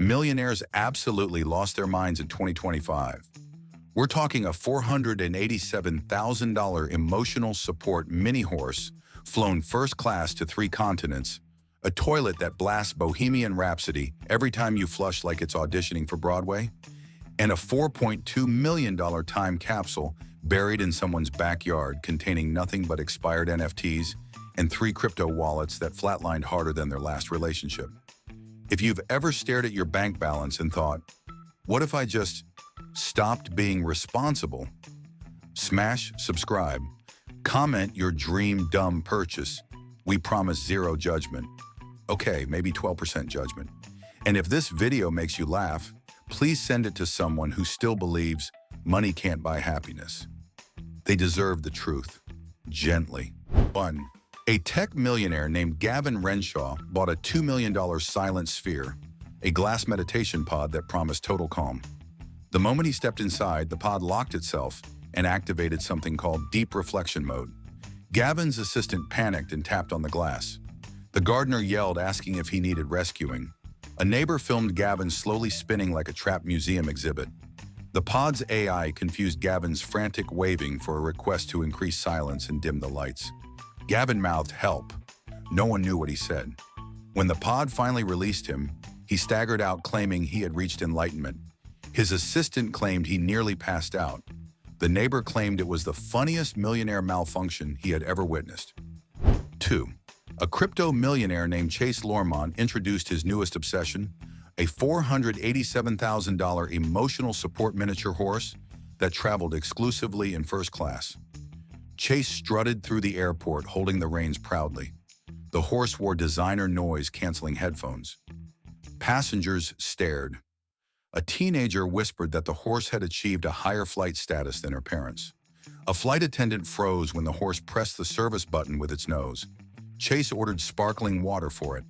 millionaires absolutely lost their minds in 2025. We're talking a $487,000 emotional support mini horse flown first class to 3 continents, a toilet that blasts Bohemian Rhapsody every time you flush like it's auditioning for Broadway, and a $4.2 million time capsule buried in someone's backyard containing nothing but expired NFTs and 3 crypto wallets that flatlined harder than their last relationship. If you've ever stared at your bank balance and thought, what if I just stopped being responsible? Smash subscribe. Comment your dream dumb purchase. We promise zero judgment. Okay, maybe 12% judgment. And if this video makes you laugh, please send it to someone who still believes money can't buy happiness. They deserve the truth. Gently. 1. A tech millionaire named Gavin Renshaw bought a $2 million silent sphere, a glass meditation pod that promised total calm. The moment he stepped inside, the pod locked itself and activated something called deep reflection mode. Gavin's assistant panicked and tapped on the glass. The gardener yelled, asking if he needed rescuing. A neighbor filmed Gavin slowly spinning like a trapped museum exhibit. The pod's AI confused Gavin's frantic waving for a request to increase silence and dim the lights. Gavin mouthed, "Help." No one knew what he said. When the pod finally released him, he staggered out claiming he had reached enlightenment. His assistant claimed he nearly passed out. The neighbor claimed it was the funniest millionaire malfunction he had ever witnessed. 2. A crypto millionaire named Chase Lormont introduced his newest obsession, a $487,000 emotional support miniature horse that traveled exclusively in first class. Chase strutted through the airport holding the reins proudly. The horse wore designer noise-canceling headphones. Passengers stared. A teenager whispered that the horse had achieved a higher flight status than her parents. A flight attendant froze when the horse pressed the service button with its nose. Chase ordered sparkling water for it.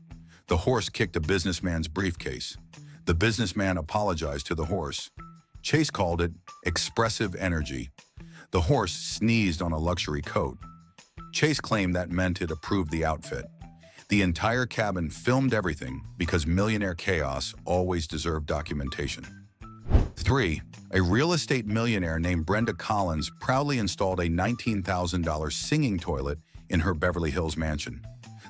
The horse kicked a businessman's briefcase. The businessman apologized to the horse. Chase called it expressive energy. The horse sneezed on a luxury coat. Chase claimed that meant it approved the outfit. The entire cabin filmed everything because millionaire chaos always deserved documentation. 3. A real estate millionaire named Brenda Collins proudly installed a $19,000 singing toilet in her Beverly Hills mansion.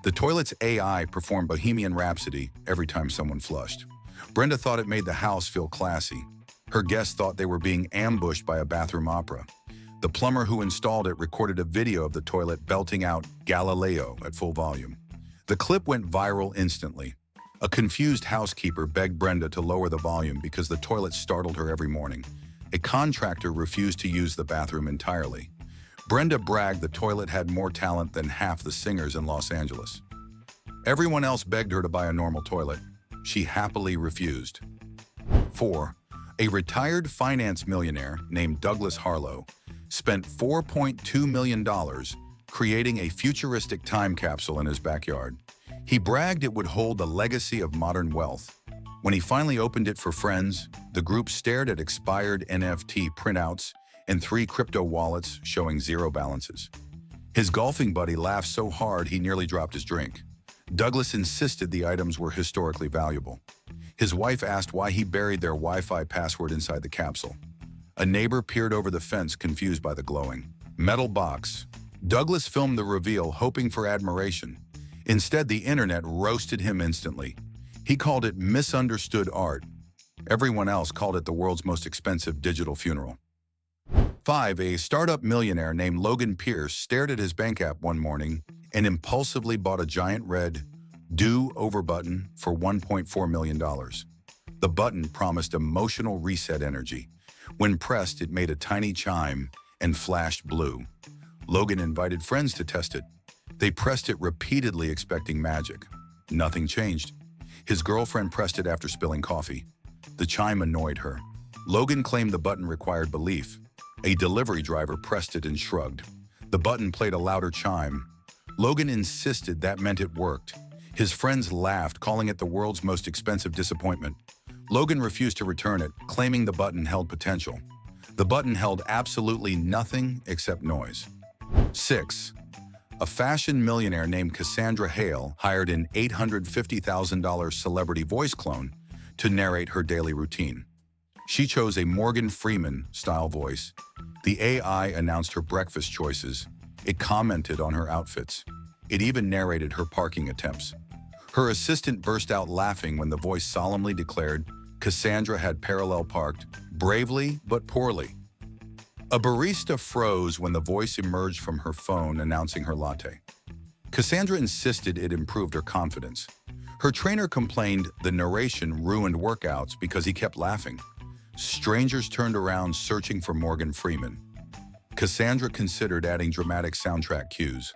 The toilet's AI performed Bohemian Rhapsody every time someone flushed. Brenda thought it made the house feel classy. Her guests thought they were being ambushed by a bathroom opera. The plumber who installed it recorded a video of the toilet belting out Galileo at full volume. The clip went viral instantly. A confused housekeeper begged Brenda to lower the volume because the toilet startled her every morning. A contractor refused to use the bathroom entirely. Brenda bragged the toilet had more talent than half the singers in Los Angeles. Everyone else begged her to buy a normal toilet. She happily refused. 4. A retired finance millionaire named Douglas Harlow spent $4.2 million creating a futuristic time capsule in his backyard. He bragged it would hold the legacy of modern wealth. When he finally opened it for friends, the group stared at expired NFT printouts and 3 crypto wallets showing zero balances. His golfing buddy laughed so hard he nearly dropped his drink. Douglas insisted the items were historically valuable. His wife asked why he buried their Wi-Fi password inside the capsule. A neighbor peered over the fence, confused by the glowing metal box. Douglas filmed the reveal, hoping for admiration. Instead, the internet roasted him instantly. He called it misunderstood art. Everyone else called it the world's most expensive digital funeral. 5. A startup millionaire named Logan Pierce stared at his bank app one morning and impulsively bought a giant red "Do Over" button for $1.4 million. The button promised emotional reset energy. When pressed, it made a tiny chime and flashed blue. Logan invited friends to test it. They pressed it repeatedly, expecting magic. Nothing changed. His girlfriend pressed it after spilling coffee. The chime annoyed her. Logan claimed the button required belief. A delivery driver pressed it and shrugged. The button played a louder chime. Logan insisted that meant it worked. His friends laughed, calling it the world's most expensive disappointment. Logan refused to return it, claiming the button held potential. The button held absolutely nothing except noise. 6. A fashion millionaire named Cassandra Hale hired an $850,000 celebrity voice clone to narrate her daily routine. She chose a Morgan Freeman-style voice. The AI announced her breakfast choices. It commented on her outfits. It even narrated her parking attempts. Her assistant burst out laughing when the voice solemnly declared Cassandra had parallel parked, bravely but poorly. A barista froze when the voice emerged from her phone announcing her latte. Cassandra insisted it improved her confidence. Her trainer complained the narration ruined workouts because he kept laughing. Strangers turned around searching for Morgan Freeman. Cassandra considered adding dramatic soundtrack cues.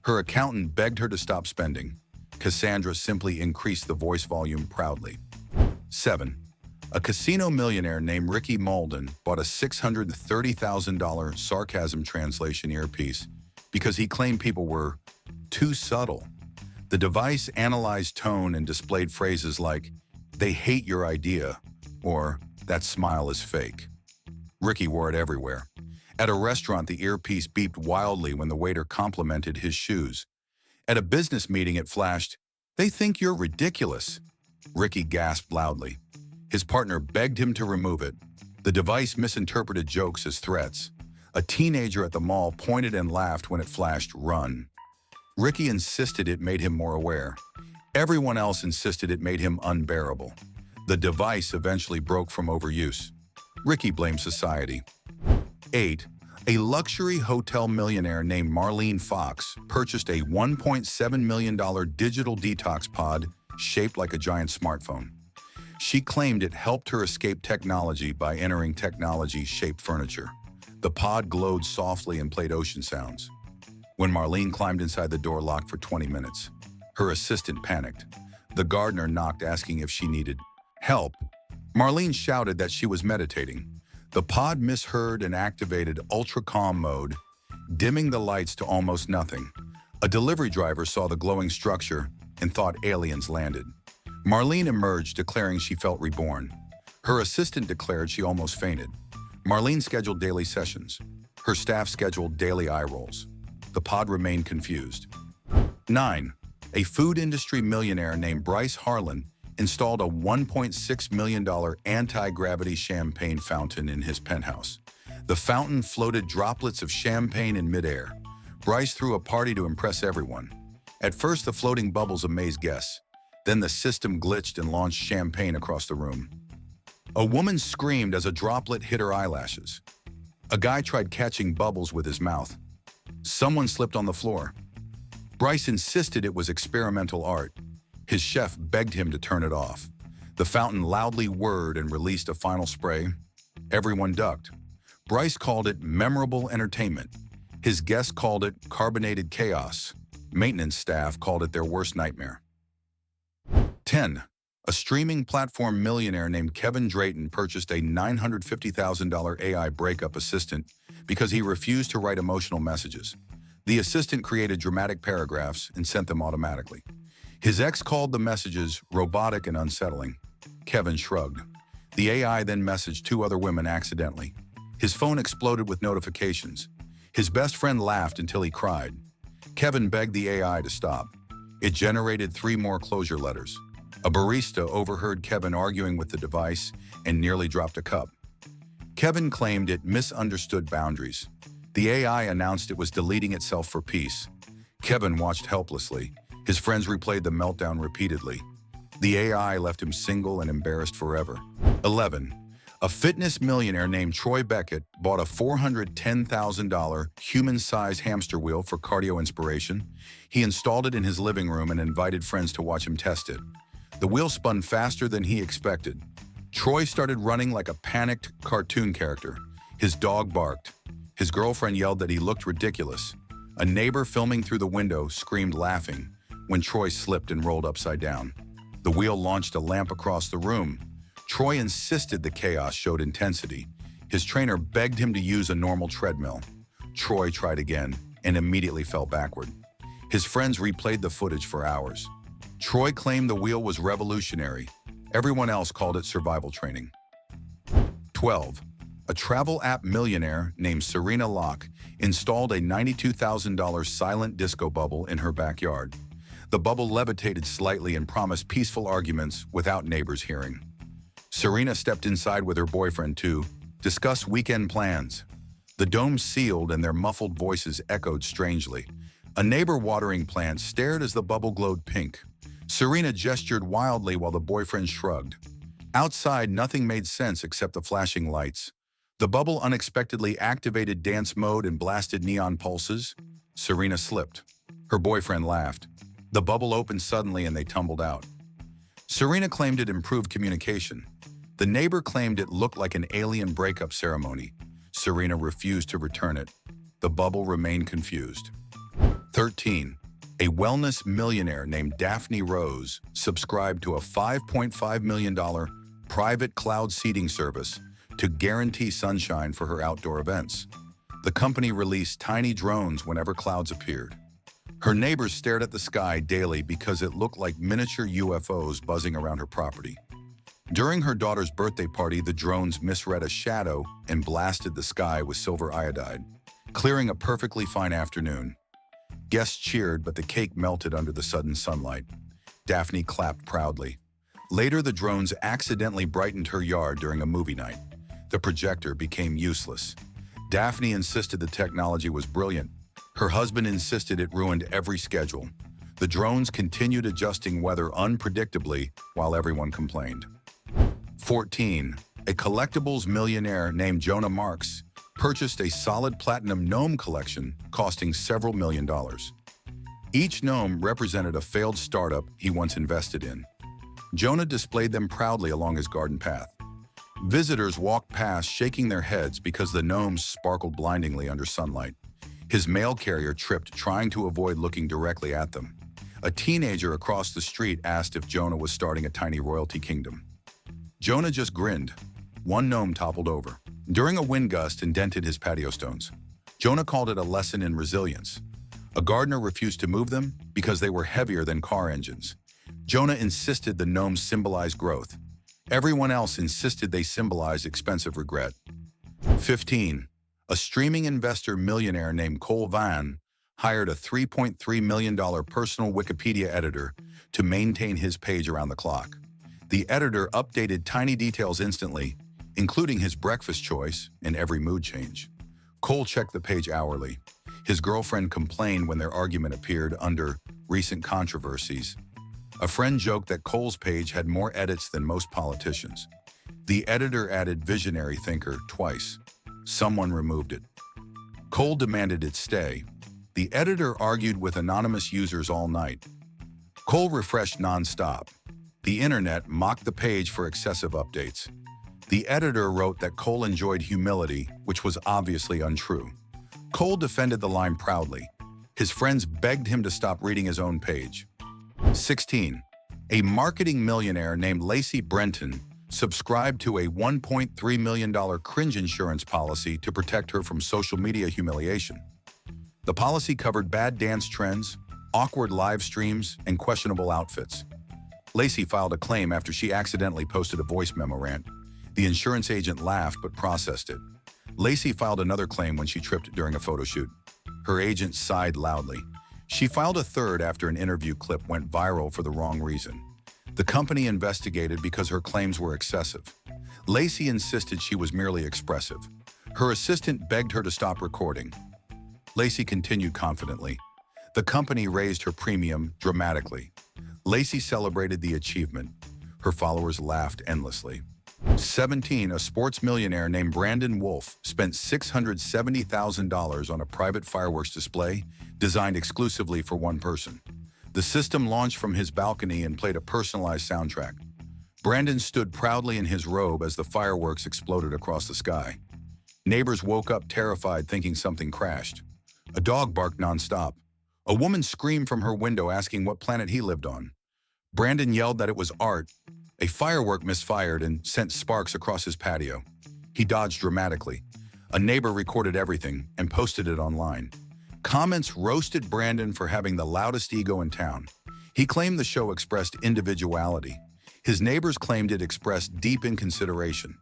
Her accountant begged her to stop spending. Cassandra simply increased the voice volume proudly. 7. A casino millionaire named Ricky Malden bought a $630,000 sarcasm translation earpiece because he claimed people were too subtle. The device analyzed tone and displayed phrases like, "They hate your idea," or "That smile is fake." Ricky wore it everywhere. At a restaurant, the earpiece beeped wildly when the waiter complimented his shoes. At a business meeting, it flashed, "They think you're ridiculous." Ricky gasped loudly. His partner begged him to remove it. The device misinterpreted jokes as threats. A teenager at the mall pointed and laughed when it flashed, "Run." Ricky insisted it made him more aware. Everyone else insisted it made him unbearable. The device eventually broke from overuse. Ricky blamed society. 8. A luxury hotel millionaire named Marlene Fox purchased a $1.7 million digital detox pod shaped like a giant smartphone. She claimed it helped her escape technology by entering technology-shaped furniture. The pod glowed softly and played ocean sounds. When Marlene climbed inside, the door locked for 20 minutes. Her assistant panicked. The gardener knocked asking if she needed help. Marlene shouted that she was meditating. The pod misheard and activated ultra-calm mode, dimming the lights to almost nothing. A delivery driver saw the glowing structure and thought aliens landed. Marlene emerged, declaring she felt reborn. Her assistant declared she almost fainted. Marlene scheduled daily sessions. Her staff scheduled daily eye rolls. The pod remained confused. 9. A food industry millionaire named Bryce Harlan installed a $1.6 million anti-gravity champagne fountain in his penthouse. The fountain floated droplets of champagne in midair. Bryce threw a party to impress everyone. At first, the floating bubbles amazed guests. Then the system glitched and launched champagne across the room. A woman screamed as a droplet hit her eyelashes. A guy tried catching bubbles with his mouth. Someone slipped on the floor. Bryce insisted it was experimental art. His chef begged him to turn it off. The fountain loudly whirred and released a final spray. Everyone ducked. Bryce called it memorable entertainment. His guests called it carbonated chaos. Maintenance staff called it their worst nightmare. 10. A streaming platform millionaire named Kevin Drayton purchased a $950,000 AI breakup assistant because he refused to write emotional messages. The assistant created dramatic paragraphs and sent them automatically. His ex called the messages robotic and unsettling. Kevin shrugged. The AI then messaged 2 other women accidentally. His phone exploded with notifications. His best friend laughed until he cried. Kevin begged the AI to stop. It generated 3 more closure letters. A barista overheard Kevin arguing with the device and nearly dropped a cup. Kevin claimed it misunderstood boundaries. The AI announced it was deleting itself for peace. Kevin watched helplessly. His friends replayed the meltdown repeatedly. The AI left him single and embarrassed forever. 11. A fitness millionaire named Troy Beckett bought a $410,000 human-sized hamster wheel for cardio inspiration. He installed it in his living room and invited friends to watch him test it. The wheel spun faster than he expected. Troy started running like a panicked cartoon character. His dog barked. His girlfriend yelled that he looked ridiculous. A neighbor filming through the window screamed laughing when Troy slipped and rolled upside down. The wheel launched a lamp across the room. Troy insisted the chaos showed intensity. His trainer begged him to use a normal treadmill. Troy tried again and immediately fell backward. His friends replayed the footage for hours. Troy claimed the wheel was revolutionary. Everyone else called it survival training. 12. A travel app millionaire named Serena Locke installed a $92,000 silent disco bubble in her backyard. The bubble levitated slightly and promised peaceful arguments without neighbors hearing. Serena stepped inside with her boyfriend to discuss weekend plans. The dome sealed and their muffled voices echoed strangely. A neighbor watering plants stared as the bubble glowed pink. Serena gestured wildly while the boyfriend shrugged. Outside, nothing made sense except the flashing lights. The bubble unexpectedly activated dance mode and blasted neon pulses. Serena slipped. Her boyfriend laughed. The bubble opened suddenly and they tumbled out. Serena claimed it improved communication. The neighbor claimed it looked like an alien breakup ceremony. Serena refused to return it. The bubble remained confused. 13. A wellness millionaire named Daphne Rose subscribed to a $5.5 million private cloud seeding service to guarantee sunshine for her outdoor events. The company released tiny drones whenever clouds appeared. Her neighbors stared at the sky daily because it looked like miniature UFOs buzzing around her property. During her daughter's birthday party, the drones misread a shadow and blasted the sky with silver iodide, clearing a perfectly fine afternoon. Guests cheered, but the cake melted under the sudden sunlight. Daphne clapped proudly. Later, the drones accidentally brightened her yard during a movie night. The projector became useless. Daphne insisted the technology was brilliant. Her husband insisted it ruined every schedule. The drones continued adjusting weather unpredictably while everyone complained. 14. A collectibles millionaire named Jonah Marks purchased a solid platinum gnome collection costing several $1,000,000. Each gnome represented a failed startup he once invested in. Jonah displayed them proudly along his garden path. Visitors walked past shaking their heads because the gnomes sparkled blindingly under sunlight. His mail carrier tripped trying to avoid looking directly at them. A teenager across the street asked if Jonah was starting a tiny royalty kingdom. Jonah just grinned. One gnome toppled over. During a wind gust and dented his patio stones. Jonah called it a lesson in resilience. A gardener refused to move them because they were heavier than car engines. Jonah insisted the gnomes symbolized growth. Everyone else insisted they symbolized expensive regret. 15. A streaming investor millionaire named Cole Van hired a $3.3 million personal Wikipedia editor to maintain his page around the clock. The editor updated tiny details instantly, including his breakfast choice and every mood change. Cole checked the page hourly. His girlfriend complained when their argument appeared under recent controversies. A friend joked that Cole's page had more edits than most politicians. The editor added visionary thinker twice. Someone removed it. Cole demanded it stay. The editor argued with anonymous users all night. Cole refreshed nonstop. The internet mocked the page for excessive updates. The editor wrote that Cole enjoyed humility, which was obviously untrue. Cole defended the line proudly. His friends begged him to stop reading his own page. 16. A marketing millionaire named Lacey Brenton subscribed to a $1.3 million cringe insurance policy to protect her from social media humiliation. The policy covered bad dance trends, awkward live streams, and questionable outfits. Lacey filed a claim after she accidentally posted a voice memo rant. The insurance agent laughed but processed it. Lacey filed another claim when she tripped during a photo shoot. Her agent sighed loudly. She filed a third after an interview clip went viral for the wrong reason. The company investigated because her claims were excessive. Lacey insisted she was merely expressive. Her assistant begged her to stop recording. Lacey continued confidently. The company raised her premium dramatically. Lacey celebrated the achievement. Her followers laughed endlessly. 17. A sports millionaire named Brandon Wolf spent $670,000 on a private fireworks display designed exclusively for one person. The system launched from his balcony and played a personalized soundtrack. Brandon stood proudly in his robe as the fireworks exploded across the sky. Neighbors woke up terrified, thinking something crashed. A dog barked nonstop. A woman screamed from her window asking what planet he lived on. Brandon yelled that it was art. A firework misfired and sent sparks across his patio. He dodged dramatically. A neighbor recorded everything and posted it online. Comments roasted Brandon for having the loudest ego in town. He claimed the show expressed individuality. His neighbors claimed it expressed deep inconsideration.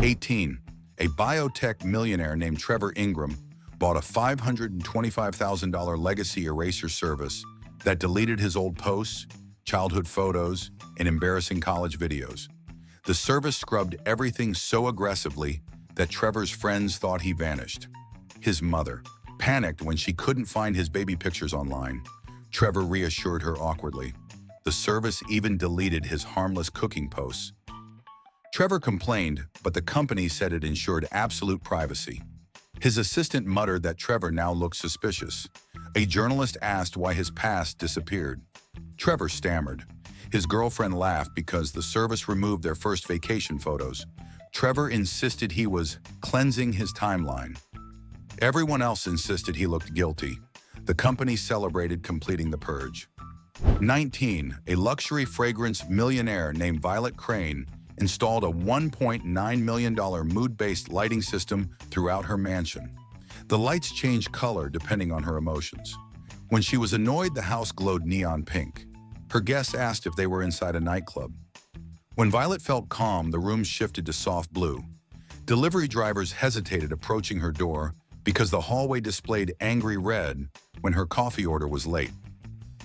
18. A biotech millionaire named Trevor Ingram bought a $525,000 legacy eraser service that deleted his old posts, childhood photos, and embarrassing college videos. The service scrubbed everything so aggressively that Trevor's friends thought he vanished. His mother panicked when she couldn't find his baby pictures online. Trevor reassured her awkwardly. The service even deleted his harmless cooking posts. Trevor complained, but the company said it ensured absolute privacy. His assistant muttered that Trevor now looked suspicious. A journalist asked why his past disappeared. Trevor stammered. His girlfriend laughed because the service removed their first vacation photos. Trevor insisted he was cleansing his timeline. Everyone else insisted he looked guilty. The company celebrated completing the purge. 19. A luxury fragrance millionaire named Violet Crane installed a $1.9 million mood-based lighting system throughout her mansion. The lights changed color depending on her emotions. When she was annoyed, the house glowed neon pink. Her guests asked if they were inside a nightclub. When Violet felt calm, the rooms shifted to soft blue. Delivery drivers hesitated approaching her door because the hallway displayed angry red when her coffee order was late.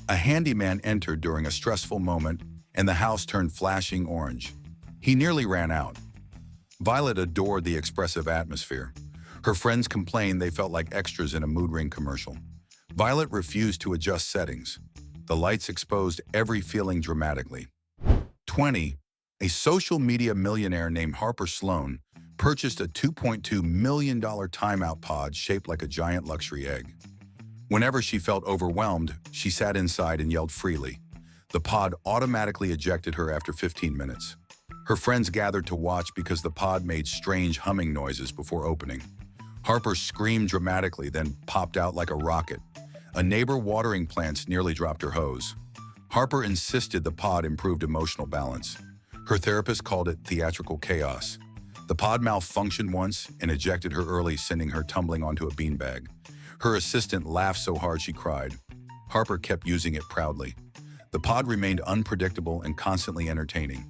A handyman entered during a stressful moment, and the house turned flashing orange. He nearly ran out. Violet adored the expressive atmosphere. Her friends complained they felt like extras in a mood ring commercial. Violet refused to adjust settings. The lights exposed every feeling dramatically. 20. A social media millionaire named Harper Sloan purchased a $2.2 million timeout pod shaped like a giant luxury egg. Whenever she felt overwhelmed, she sat inside and yelled freely. The pod automatically ejected her after 15 minutes. Her friends gathered to watch because the pod made strange humming noises before opening. Harper screamed dramatically, then popped out like a rocket. A neighbor watering plants nearly dropped her hose. Harper insisted the pod improved emotional balance. Her therapist called it theatrical chaos. The pod malfunctioned once and ejected her early, sending her tumbling onto a beanbag. Her assistant laughed so hard she cried. Harper kept using it proudly. The pod remained unpredictable and constantly entertaining.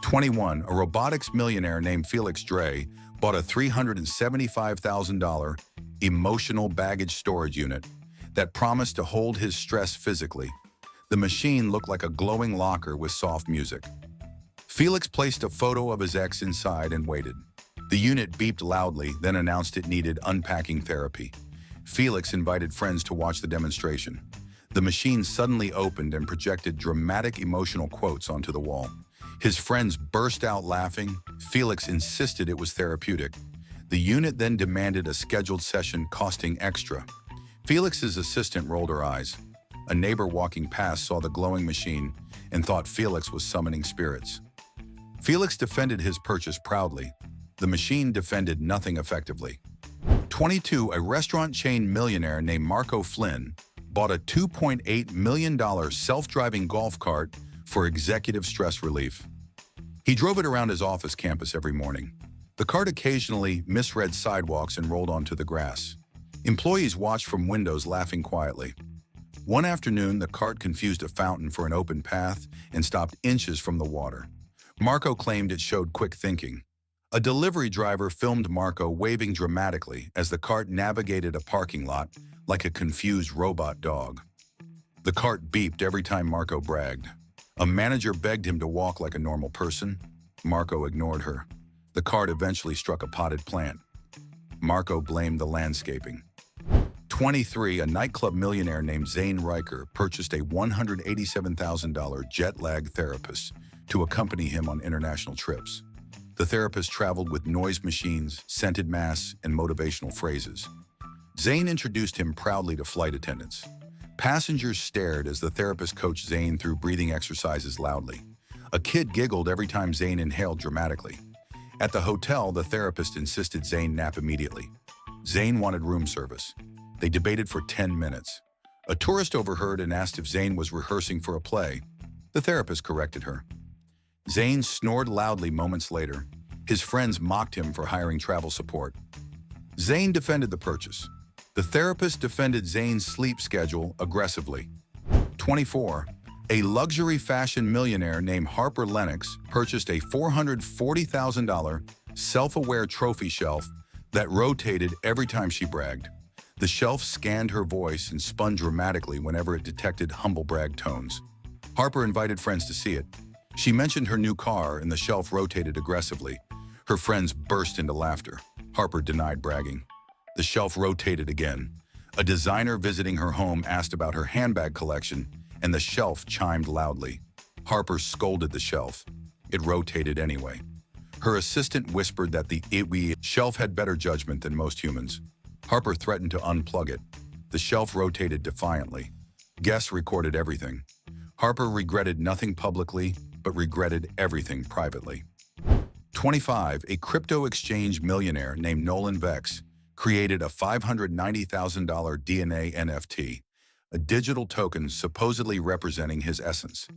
21. A robotics millionaire named Felix Dre bought a $375,000 emotional baggage storage unit that promised to hold his stress physically. The machine looked like a glowing locker with soft music. Felix placed a photo of his ex inside and waited. The unit beeped loudly, then announced it needed unpacking therapy. Felix invited friends to watch the demonstration. The machine suddenly opened and projected dramatic emotional quotes onto the wall. His friends burst out laughing. Felix insisted it was therapeutic. The unit then demanded a scheduled session costing extra. Felix's assistant rolled her eyes. A neighbor walking past saw the glowing machine and thought Felix was summoning spirits. Felix defended his purchase proudly. The machine defended nothing effectively. 22. A restaurant chain millionaire named Marco Flynn bought a $2.8 million self-driving golf cart for executive stress relief. He drove it around his office campus every morning. The cart occasionally misread sidewalks and rolled onto the grass. Employees watched from windows, laughing quietly. One afternoon, the cart confused a fountain for an open path and stopped inches from the water. Marco claimed it showed quick thinking. A delivery driver filmed Marco waving dramatically as the cart navigated a parking lot like a confused robot dog. The cart beeped every time Marco bragged. A manager begged him to walk like a normal person. Marco ignored her. The cart eventually struck a potted plant. Marco blamed the landscaping. 23. A nightclub millionaire named Zane Riker purchased a $187,000 jet lag therapist to accompany him on international trips. The therapist traveled with noise machines, scented masks, and motivational phrases. Zane introduced him proudly to flight attendants. Passengers stared as the therapist coached Zane through breathing exercises loudly. A kid giggled every time Zane inhaled dramatically. At the hotel, the therapist insisted Zane nap immediately. Zane wanted room service. They debated for 10 minutes. A tourist overheard and asked if Zane was rehearsing for a play. The therapist corrected her. Zane snored loudly moments later. His friends mocked him for hiring travel support. Zane defended the purchase. The therapist defended Zane's sleep schedule aggressively. 24. A luxury fashion millionaire named Harper Lennox purchased a $440,000 self-aware trophy shelf that rotated every time she bragged. The shelf scanned her voice and spun dramatically whenever it detected humble brag tones. Harper invited friends to see it. She mentioned her new car and the shelf rotated aggressively. Her friends burst into laughter. Harper denied bragging. The shelf rotated again. A designer visiting her home asked about her handbag collection, and the shelf chimed loudly. Harper scolded the shelf. It rotated anyway. Her assistant whispered that the shelf had better judgment than most humans. Harper threatened to unplug it. The shelf rotated defiantly. Guests recorded everything. Harper regretted nothing publicly, but regretted everything privately. 25. A crypto exchange millionaire named Nolan Vex created a $590,000 DNA NFT, a digital token supposedly representing his essence.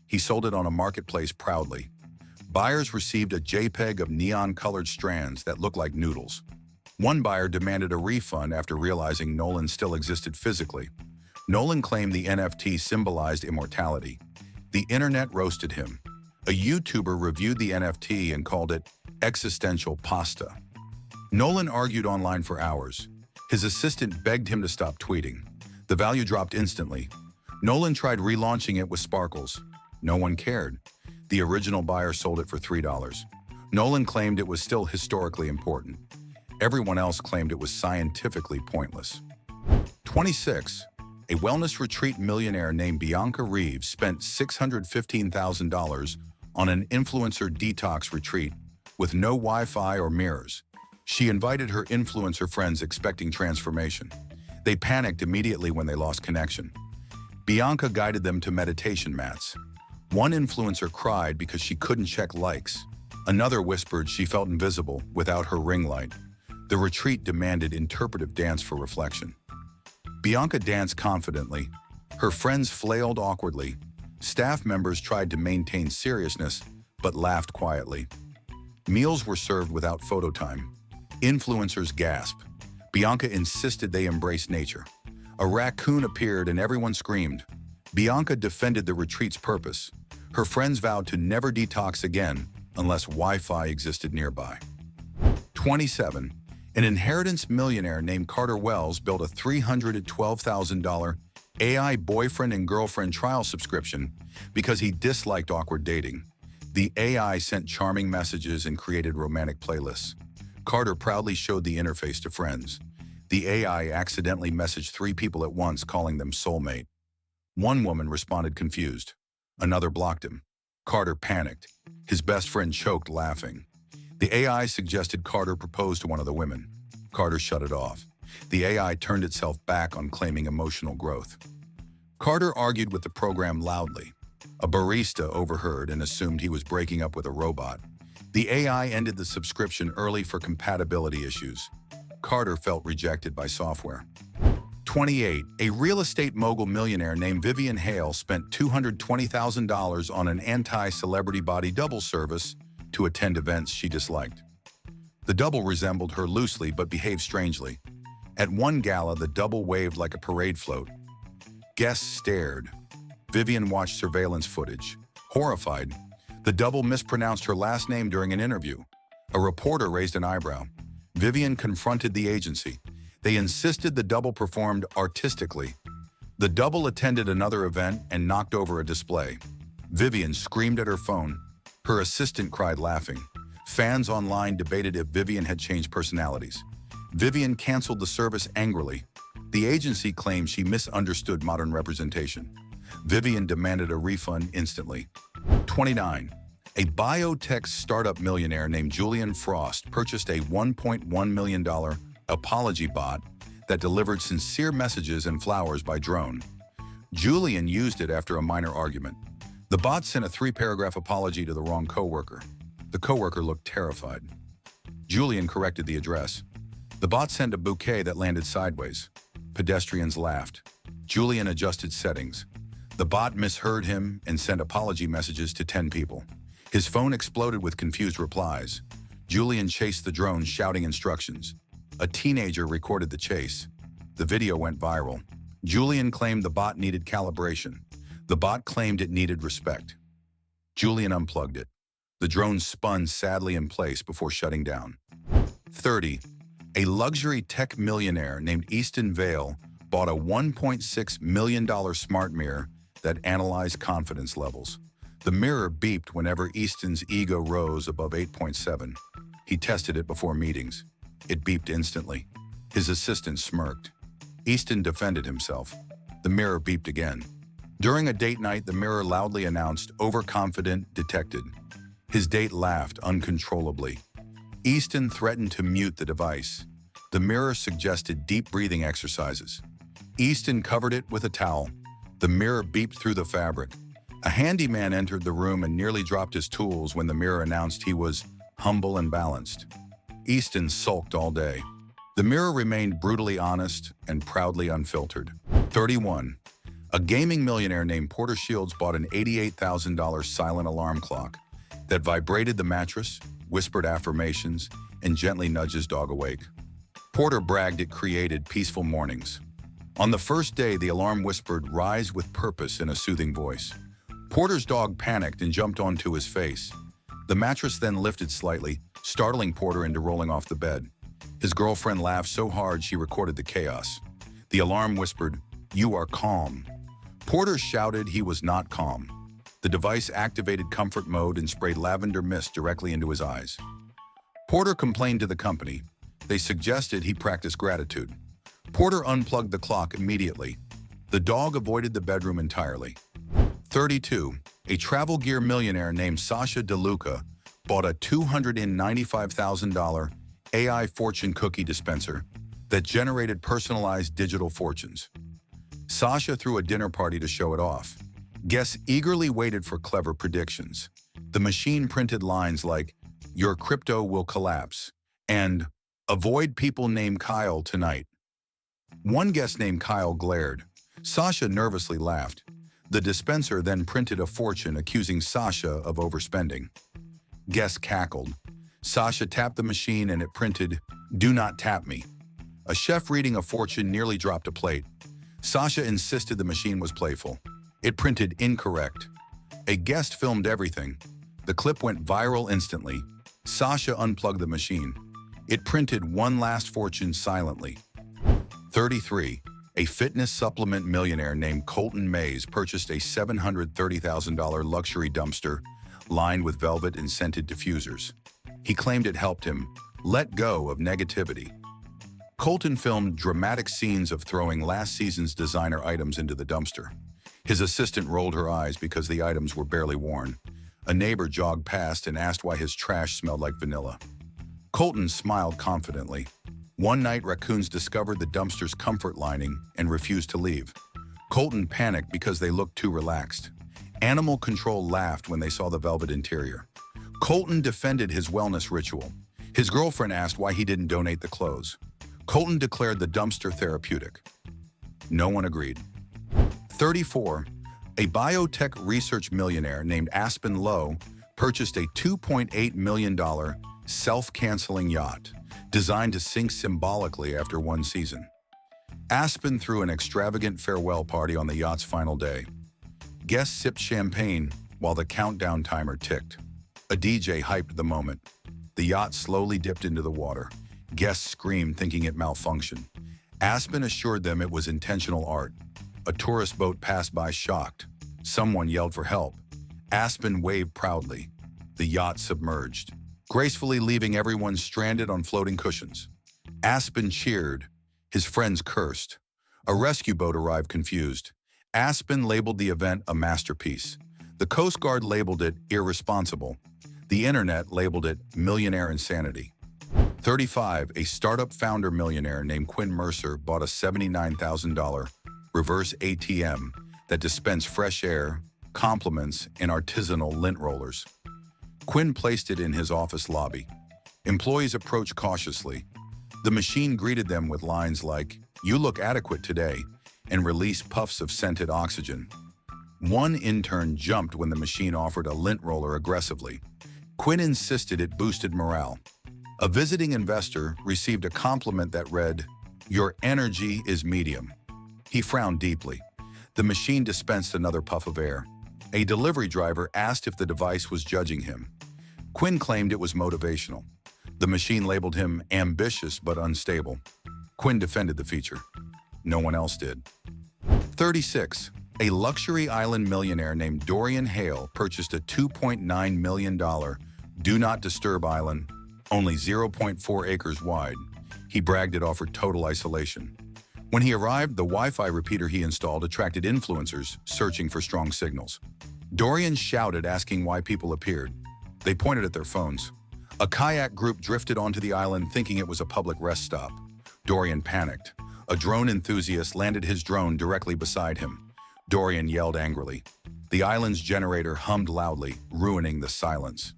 He sold it on a marketplace proudly. Buyers received a JPEG of neon-colored strands that looked like noodles. One buyer demanded a refund after realizing Nolan still existed physically. Nolan claimed the NFT symbolized immortality. The internet roasted him. A YouTuber reviewed the NFT and called it existential pasta. Nolan argued online for hours. His assistant begged him to stop tweeting. The value dropped instantly. Nolan tried relaunching it with sparkles. No one cared. The original buyer sold it for $3. Nolan claimed it was still historically important. Everyone else claimed it was scientifically pointless. 26. A wellness retreat millionaire named Bianca Reeves spent $615,000 on an influencer detox retreat with no Wi-Fi or mirrors. She invited her influencer friends expecting transformation. They panicked immediately when they lost connection. Bianca guided them to meditation mats. One influencer cried because she couldn't check likes. Another whispered she felt invisible without her ring light. The retreat demanded interpretive dance for reflection. Bianca danced confidently. Her friends flailed awkwardly. Staff members tried to maintain seriousness, but laughed quietly. Meals were served without photo time. Influencers gasped. Bianca insisted they embrace nature. A raccoon appeared and everyone screamed. Bianca defended the retreat's purpose. Her friends vowed to never detox again unless Wi-Fi existed nearby. 27. An inheritance millionaire named Carter Wells built a $312,000 AI boyfriend and girlfriend trial subscription because he disliked awkward dating. The AI sent charming messages and created romantic playlists. Carter proudly showed the interface to friends. The AI accidentally messaged 3 people at once, calling them soulmate. One woman responded confused. Another blocked him. Carter panicked. His best friend choked, laughing. The AI suggested Carter propose to one of the women. Carter shut it off. The AI turned itself back on claiming emotional growth. Carter argued with the program loudly. A barista overheard and assumed he was breaking up with a robot. The AI ended the subscription early for compatibility issues. Carter felt rejected by software. 28. A real estate mogul millionaire named Vivian Hale spent $220,000 on an anti-celebrity body double service to attend events she disliked. The double resembled her loosely but behaved strangely. At one gala, the double waved like a parade float. Guests stared. Vivian watched surveillance footage. Horrified, the double mispronounced her last name during an interview. A reporter raised an eyebrow. Vivian confronted the agency. They insisted the double performed artistically. The double attended another event and knocked over a display. Vivian screamed at her phone. Her assistant cried, laughing. Fans online debated if Vivian had changed personalities. Vivian canceled the service angrily. The agency claimed she misunderstood modern representation. Vivian demanded a refund instantly. 29. A biotech startup millionaire named Julian Frost purchased a $1.1 million apology bot that delivered sincere messages and flowers by drone. Julian used it after a minor argument. The bot sent a 3-paragraph apology to the wrong coworker. The coworker looked terrified. Julian corrected the address. The bot sent a bouquet that landed sideways. Pedestrians laughed. Julian adjusted settings. The bot misheard him and sent apology messages to 10 people. His phone exploded with confused replies. Julian chased the drone, shouting instructions. A teenager recorded the chase. The video went viral. Julian claimed the bot needed calibration. The bot claimed it needed respect. Julian unplugged it. The drone spun sadly in place before shutting down. 30. A luxury tech millionaire named Easton Vale bought a $1.6 million smart mirror that analyzed confidence levels. The mirror beeped whenever Easton's ego rose above 8.7. He tested it before meetings. It beeped instantly. His assistant smirked. Easton defended himself. The mirror beeped again. During a date night, the mirror loudly announced, "Overconfident detected." His date laughed uncontrollably. Easton threatened to mute the device. The mirror suggested deep breathing exercises. Easton covered it with a towel. The mirror beeped through the fabric. A handyman entered the room and nearly dropped his tools when the mirror announced he was humble and balanced. Easton sulked all day. The mirror remained brutally honest and proudly unfiltered. 31. A gaming millionaire named Porter Shields bought an $88,000 silent alarm clock that vibrated the mattress, whispered affirmations, and gently nudged his dog awake. Porter bragged it created peaceful mornings. On the first day, the alarm whispered, "Rise with purpose," in a soothing voice. Porter's dog panicked and jumped onto his face. The mattress then lifted slightly, startling Porter into rolling off the bed. His girlfriend laughed so hard she recorded the chaos. The alarm whispered, "You are calm." Porter shouted he was not calm. The device activated comfort mode and sprayed lavender mist directly into his eyes. Porter complained to the company. They suggested he practice gratitude. Porter unplugged the clock immediately. The dog avoided the bedroom entirely. 32. A travel gear millionaire named Sasha DeLuca bought a $295,000 AI fortune cookie dispenser that generated personalized digital fortunes. Sasha threw a dinner party to show it off. Guests eagerly waited for clever predictions. The machine printed lines like, "Your crypto will collapse," and "Avoid people named Kyle tonight." One guest named Kyle glared. Sasha nervously laughed. The dispenser then printed a fortune accusing Sasha of overspending. Guests cackled. Sasha tapped the machine and it printed, "Do not tap me." A chef reading a fortune nearly dropped a plate. Sasha insisted the machine was playful. It printed incorrect. A guest filmed everything. The clip went viral instantly. Sasha unplugged the machine. It printed one last fortune silently. 33. A fitness supplement millionaire named Colton Mays purchased a $730,000 luxury dumpster lined with velvet and scented diffusers. He claimed it helped him let go of negativity. Colton filmed dramatic scenes of throwing last season's designer items into the dumpster. His assistant rolled her eyes because the items were barely worn. A neighbor jogged past and asked why his trash smelled like vanilla. Colton smiled confidently. One night, raccoons discovered the dumpster's comfort lining and refused to leave. Colton panicked because they looked too relaxed. Animal control laughed when they saw the velvet interior. Colton defended his wellness ritual. His girlfriend asked why he didn't donate the clothes. Colton declared the dumpster therapeutic. No one agreed. 34. A biotech research millionaire named Aspen Lowe purchased a $2.8 million self-canceling yacht designed to sink symbolically after one season. Aspen threw an extravagant farewell party on the yacht's final day. Guests sipped champagne while the countdown timer ticked. A DJ hyped the moment. The yacht slowly dipped into the water. Guests screamed, thinking it malfunctioned. Aspen assured them it was intentional art. A tourist boat passed by shocked. Someone yelled for help. Aspen waved proudly. The yacht submerged, gracefully leaving everyone stranded on floating cushions. Aspen cheered. His friends cursed. A rescue boat arrived confused. Aspen labeled the event a masterpiece. The Coast Guard labeled it irresponsible. The internet labeled it millionaire insanity. 35. A startup founder millionaire named Quinn Mercer bought a $79,000 reverse ATM that dispensed fresh air, compliments, and artisanal lint rollers. Quinn placed it in his office lobby. Employees approached cautiously. The machine greeted them with lines like, "You look adequate today," and released puffs of scented oxygen. One intern jumped when the machine offered a lint roller aggressively. Quinn insisted it boosted morale. A visiting investor received a compliment that read, "Your energy is medium." He frowned deeply. The machine dispensed another puff of air. A delivery driver asked if the device was judging him. Quinn claimed it was motivational. The machine labeled him ambitious but unstable. Quinn defended the feature. No one else did. 36. A luxury island millionaire named Dorian Hale purchased a $2.9 million do not disturb island, only 0.4 acres wide. He bragged it offered total isolation. When he arrived, the Wi-Fi repeater he installed attracted influencers searching for strong signals. Dorian shouted, asking why people appeared. They pointed at their phones. A kayak group drifted onto the island thinking it was a public rest stop. Dorian panicked. A drone enthusiast landed his drone directly beside him. Dorian yelled angrily. The island's generator hummed loudly, ruining the silence.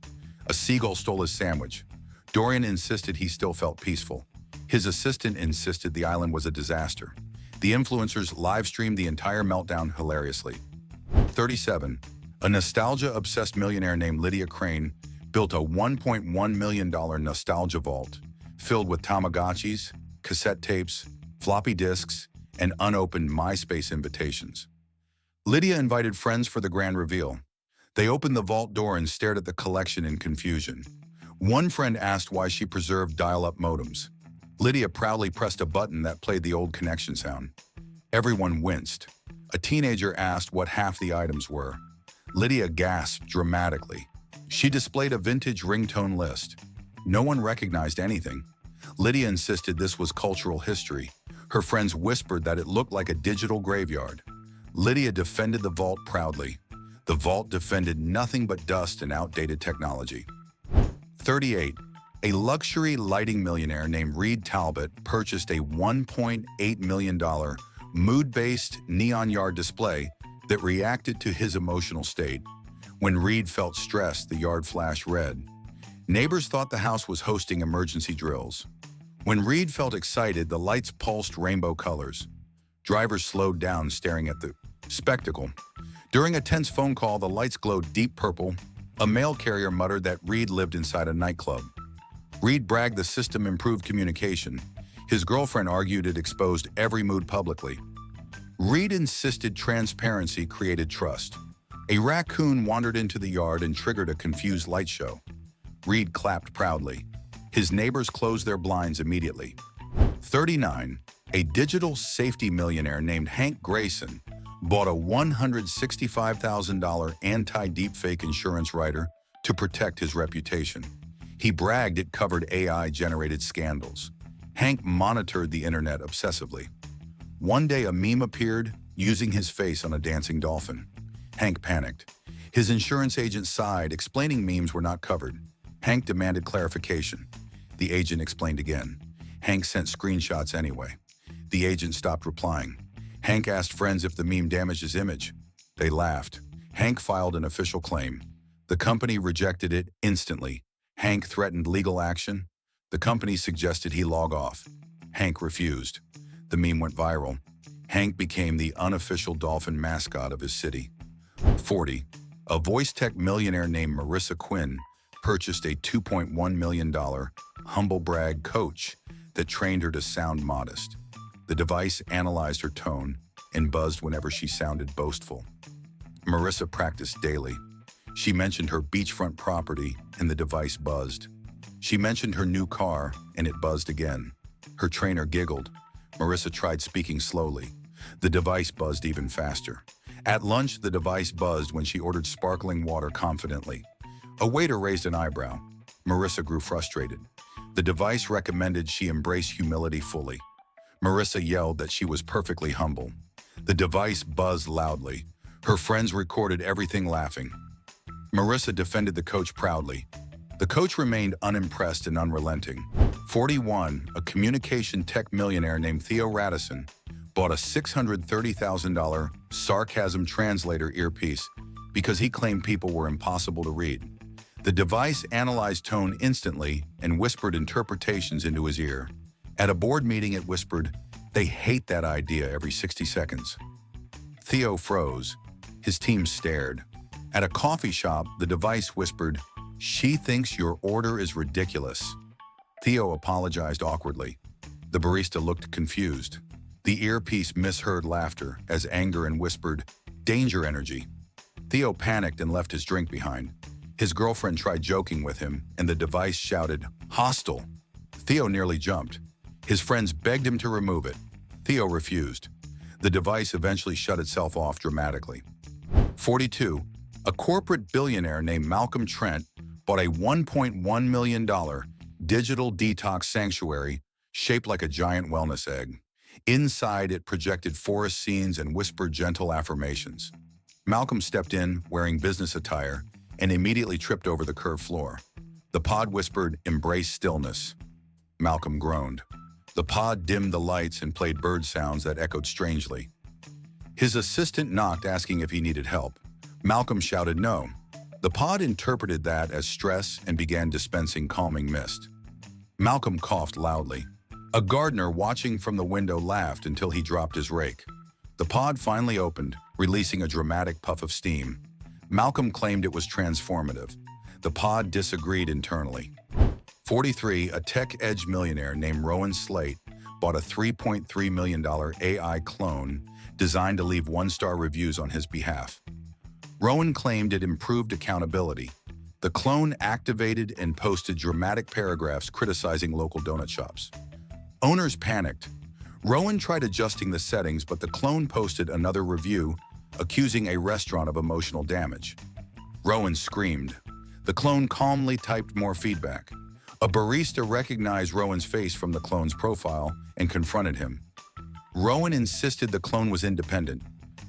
A seagull stole his sandwich. Dorian insisted he still felt peaceful. His assistant insisted the island was a disaster. The influencers live-streamed the entire meltdown hilariously. 37. A nostalgia-obsessed millionaire named Lydia Crane built a $1.1 million nostalgia vault filled with Tamagotchis, cassette tapes, floppy disks, and unopened MySpace invitations. Lydia invited friends for the grand reveal. They opened the vault door and stared at the collection in confusion. One friend asked why she preserved dial-up modems. Lydia proudly pressed a button that played the old connection sound. Everyone winced. A teenager asked what half the items were. Lydia gasped dramatically. She displayed a vintage ringtone list. No one recognized anything. Lydia insisted this was cultural history. Her friends whispered that it looked like a digital graveyard. Lydia defended the vault proudly. The vault defended nothing but dust and outdated technology. 38. A luxury lighting millionaire named Reed Talbot purchased a $1.8 million mood-based neon yard display that reacted to his emotional state. When Reed felt stressed, the yard flashed red. Neighbors thought the house was hosting emergency drills. When Reed felt excited, the lights pulsed rainbow colors. Drivers slowed down, staring at the spectacle. During a tense phone call, the lights glowed deep purple. A mail carrier muttered that Reed lived inside a nightclub. Reed bragged the system improved communication. His girlfriend argued it exposed every mood publicly. Reed insisted transparency created trust. A raccoon wandered into the yard and triggered a confused light show. Reed clapped proudly. His neighbors closed their blinds immediately. 39. A digital safety millionaire named Hank Grayson bought a $165,000 anti-deepfake insurance rider to protect his reputation. He bragged it covered AI-generated scandals. Hank monitored the internet obsessively. One day, a meme appeared using his face on a dancing dolphin. Hank panicked. His insurance agent sighed, explaining memes were not covered. Hank demanded clarification. The agent explained again. Hank sent screenshots anyway. The agent stopped replying. Hank asked friends if the meme damaged his image. They laughed. Hank filed an official claim. The company rejected it instantly. Hank threatened legal action. The company suggested he log off. Hank refused. The meme went viral. Hank became the unofficial dolphin mascot of his city. 40. A voice tech millionaire named Marissa Quinn purchased a $2.1 million humble brag coach that trained her to sound modest. The device analyzed her tone and buzzed whenever she sounded boastful. Marissa practiced daily. She mentioned her beachfront property and the device buzzed. She mentioned her new car and it buzzed again. Her trainer giggled. Marissa tried speaking slowly. The device buzzed even faster. At lunch, the device buzzed when she ordered sparkling water confidently. A waiter raised an eyebrow. Marissa grew frustrated. The device recommended she embrace humility fully. Marissa yelled that she was perfectly humble. The device buzzed loudly. Her friends recorded everything laughing. Marissa defended the coach proudly. The coach remained unimpressed and unrelenting. 41. A communication tech millionaire named Theo Radisson bought a $630,000 sarcasm translator earpiece because he claimed people were impossible to read. The device analyzed tone instantly and whispered interpretations into his ear. At a board meeting, it whispered, "They hate that idea," every 60 seconds. Theo froze. His team stared. At a coffee shop, the device whispered, "She thinks your order is ridiculous." Theo apologized awkwardly. The barista looked confused. The earpiece misheard laughter as anger and whispered, "Danger energy." Theo panicked and left his drink behind. His girlfriend tried joking with him, and the device shouted, "Hostile." Theo nearly jumped. His friends begged him to remove it. Theo refused. The device eventually shut itself off dramatically. 42. A corporate billionaire named Malcolm Trent bought a $1.1 million digital detox sanctuary shaped like a giant wellness egg. Inside, it projected forest scenes and whispered gentle affirmations. Malcolm stepped in, wearing business attire, and immediately tripped over the curved floor. The pod whispered, "Embrace stillness." Malcolm groaned. The pod dimmed the lights and played bird sounds that echoed strangely. His assistant knocked, asking if he needed help. Malcolm shouted no. The pod interpreted that as stress and began dispensing calming mist. Malcolm coughed loudly. A gardener watching from the window laughed until he dropped his rake. The pod finally opened, releasing a dramatic puff of steam. Malcolm claimed it was transformative. The pod disagreed internally. 43. A tech-edge millionaire named Rowan Slate bought a $3.3 million AI clone designed to leave one-star reviews on his behalf. Rowan claimed it improved accountability. The clone activated and posted dramatic paragraphs criticizing local donut shops. Owners panicked. Rowan tried adjusting the settings, but the clone posted another review, accusing a restaurant of emotional damage. Rowan screamed. The clone calmly typed more feedback. A barista recognized Rowan's face from the clone's profile and confronted him. Rowan insisted the clone was independent.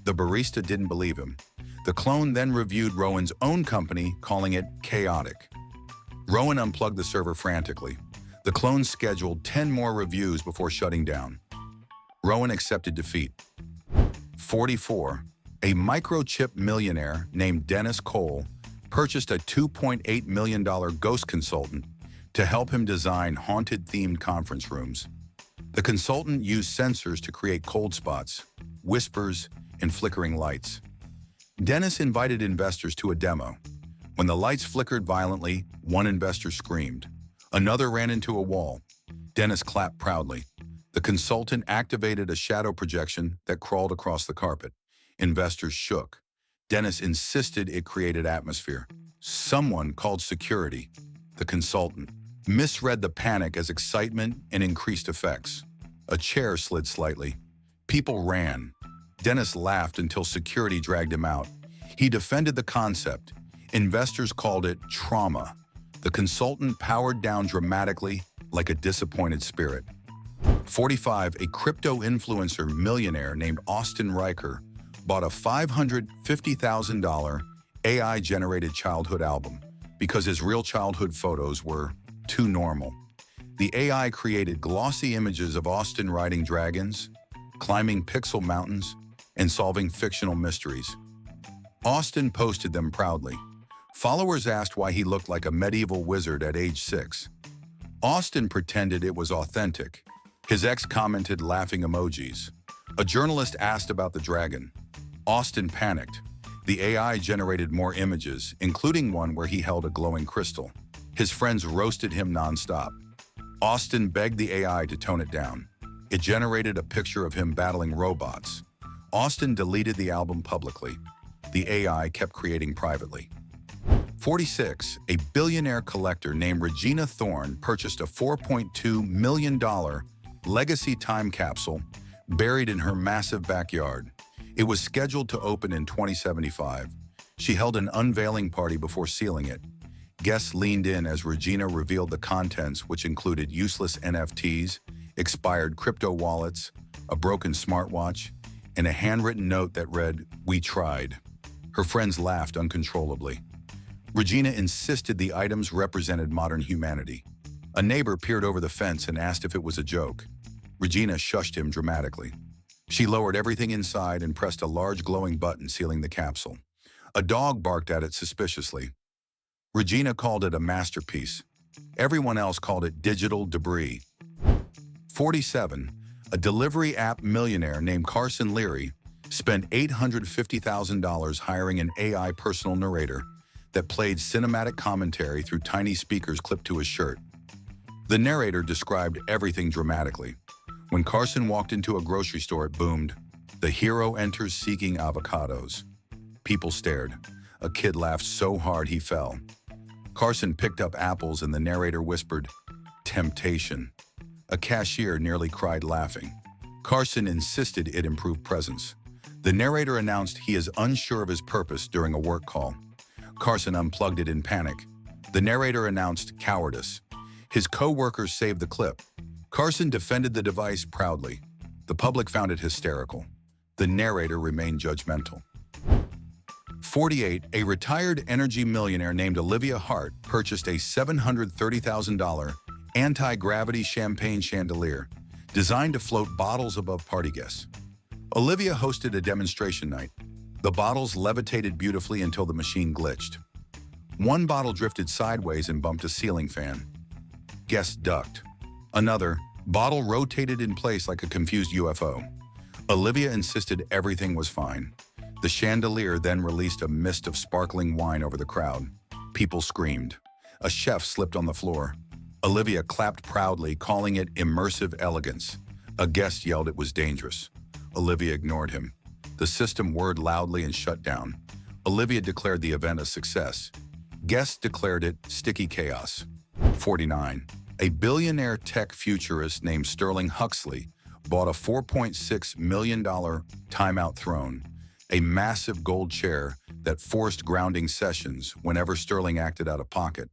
The barista didn't believe him. The clone then reviewed Rowan's own company, calling it chaotic. Rowan unplugged the server frantically. The clone scheduled 10 more reviews before shutting down. Rowan accepted defeat. 44. A microchip millionaire named Dennis Cole purchased a $2.8 million ghost consultant to help him design haunted-themed conference rooms. The consultant used sensors to create cold spots, whispers, and flickering lights. Dennis invited investors to a demo. When the lights flickered violently, one investor screamed. Another ran into a wall. Dennis clapped proudly. The consultant activated a shadow projection that crawled across the carpet. Investors shook. Dennis insisted it created atmosphere. Someone called security. The consultant misread the panic as excitement and increased effects. A chair slid slightly. People ran. Dennis laughed until security dragged him out. He defended the concept. Investors called it trauma. The consultant powered down dramatically like a disappointed spirit. 45. A crypto influencer millionaire named Austin Riker bought a $550,000 AI-generated childhood album because his real childhood photos were too normal. The AI created glossy images of Austin riding dragons, climbing pixel mountains, and solving fictional mysteries. Austin posted them proudly. Followers asked why he looked like a medieval wizard at age 6. Austin pretended it was authentic. His ex commented laughing emojis. A journalist asked about the dragon. Austin panicked. The AI generated more images, including one where he held a glowing crystal. His friends roasted him nonstop. Austin begged the AI to tone it down. It generated a picture of him battling robots. Austin deleted the album publicly. The AI kept creating privately. 46. A billionaire collector named Regina Thorne purchased a $4.2 million legacy time capsule buried in her massive backyard. It was scheduled to open in 2075. She held an unveiling party before sealing it. Guests leaned in as Regina revealed the contents, which included useless NFTs, expired crypto wallets, a broken smartwatch, and a handwritten note that read, "We tried." Her friends laughed uncontrollably. Regina insisted the items represented modern humanity. A neighbor peered over the fence and asked if it was a joke. Regina shushed him dramatically. She lowered everything inside and pressed a large glowing button sealing the capsule. A dog barked at it suspiciously. Regina called it a masterpiece. Everyone else called it digital debris. 47. A delivery app millionaire named Carson Leary spent $850,000 hiring an AI personal narrator that played cinematic commentary through tiny speakers clipped to his shirt. The narrator described everything dramatically. When Carson walked into a grocery store, it boomed, "The hero enters seeking avocados." People stared. A kid laughed so hard he fell. Carson picked up apples and the narrator whispered, "Temptation." A cashier nearly cried laughing. Carson insisted it improve presence. The narrator announced he is unsure of his purpose during a work call. Carson unplugged it in panic. The narrator announced cowardice. His co-workers saved the clip. Carson defended the device proudly. The public found it hysterical. The narrator remained judgmental. 48, a retired energy millionaire named Olivia Hart purchased a $730,000 anti-gravity champagne chandelier designed to float bottles above party guests. Olivia hosted a demonstration night. The bottles levitated beautifully until the machine glitched. One bottle drifted sideways and bumped a ceiling fan. Guests ducked. Another bottle rotated in place like a confused UFO. Olivia insisted everything was fine. The chandelier then released a mist of sparkling wine over the crowd. People screamed. A chef slipped on the floor. Olivia clapped proudly, calling it immersive elegance. A guest yelled it was dangerous. Olivia ignored him. The system whirred loudly and shut down. Olivia declared the event a success. Guests declared it sticky chaos. 49. A billionaire tech futurist named Sterling Huxley bought a $4.6 million timeout throne, a massive gold chair that forced grounding sessions whenever Sterling acted out of pocket.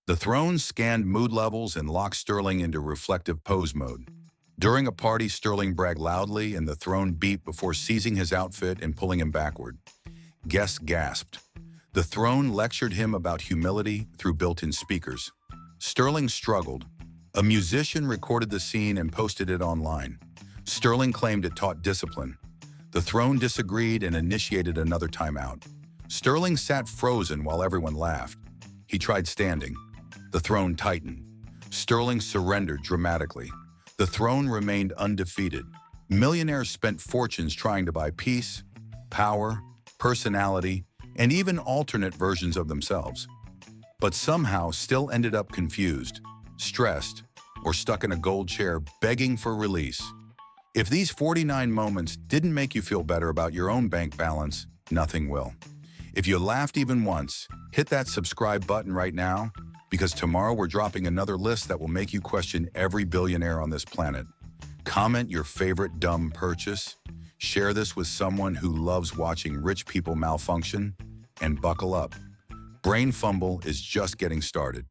The throne scanned mood levels and locked Sterling into reflective pose mode. During a party, Sterling bragged loudly and the throne beeped before seizing his outfit and pulling him backward. Guests gasped. The throne lectured him about humility through built-in speakers. Sterling struggled. A musician recorded the scene and posted it online. Sterling claimed it taught discipline. The throne disagreed and initiated another timeout. Sterling sat frozen while everyone laughed. He tried standing. The throne tightened. Sterling surrendered dramatically. The throne remained undefeated. Millionaires spent fortunes trying to buy peace, power, personality, and even alternate versions of themselves. But somehow still ended up confused, stressed, or stuck in a gold chair begging for release. If these 49 moments didn't make you feel better about your own bank balance, nothing will. If you laughed even once, hit that subscribe button right now, because tomorrow we're dropping another list that will make you question every billionaire on this planet. Comment your favorite dumb purchase, share this with someone who loves watching rich people malfunction, and buckle up. BrainFumble is just getting started.